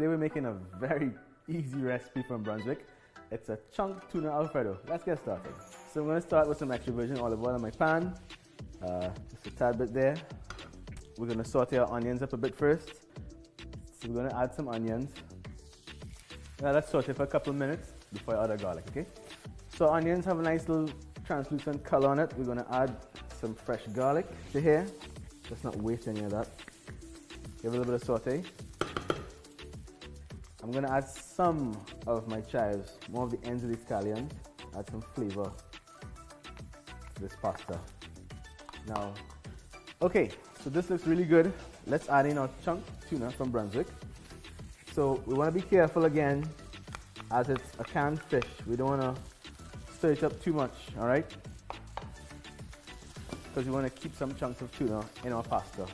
Today we're making a very easy recipe from Brunswick. It's a chunk tuna Alfredo. Let's get started. So I'm going to start with some extra virgin olive oil in my pan. Just a tad bit there. We're going to saute our onions up a bit first. So we're going to add some onions. Now let's saute for a couple of minutes before I add our garlic, okay? So onions have a nice little translucent color on it. We're going to add some fresh garlic to here. Let's not waste any of that. Give it a little bit of saute. I'm going to add some of my chives, more of the ends of the scallions. Add some flavor to this pasta. Now, okay, so this looks really good. Let's add in our chunk tuna from Brunswick. So we want to be careful again, as it's a canned fish. We don't want to stir it up too much, all right? Because we want to keep some chunks of tuna in our pasta.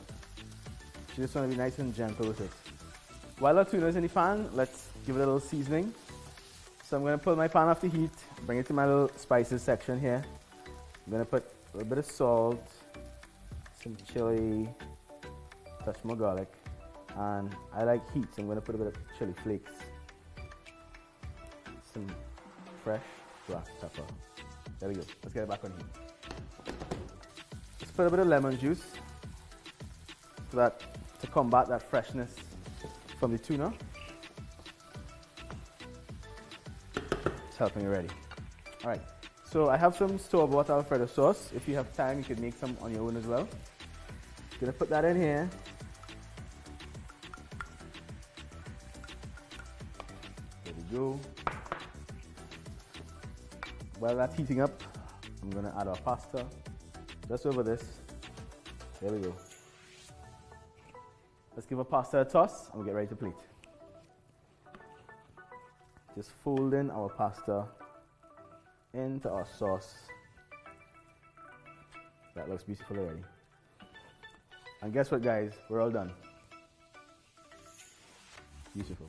You just want to be nice and gentle with it. While our tuna is in the pan, let's give it a little seasoning. So I'm going to pull my pan off the heat, bring it to my little spices section here. I'm going to put a little bit of salt, some chili, touch more garlic, and I like heat, so I'm going to put a bit of chili flakes, some fresh black pepper. There we go. Let's get it back on heat. Let's put a bit of lemon juice to combat that freshness from the tuna. It's helping me ready. All right, so I have some store-bought Alfredo sauce. If you have time, you could make some on your own as well. Gonna put that in here. There we go. While that's heating up, I'm gonna add our pasta just over this. There we go. Let's give our pasta a toss and we'll get ready to plate. Just fold in our pasta into our sauce. That looks beautiful already. And guess what, guys? We're all done. Beautiful.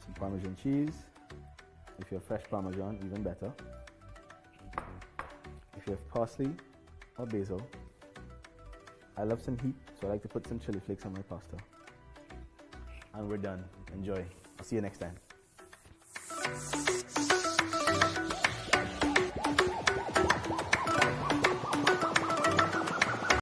Some Parmesan cheese. If you have fresh Parmesan, even better. If you have parsley or basil. I love some heat, so I like to put some chili flakes on my pasta. And we're done. Enjoy. I'll see you next time.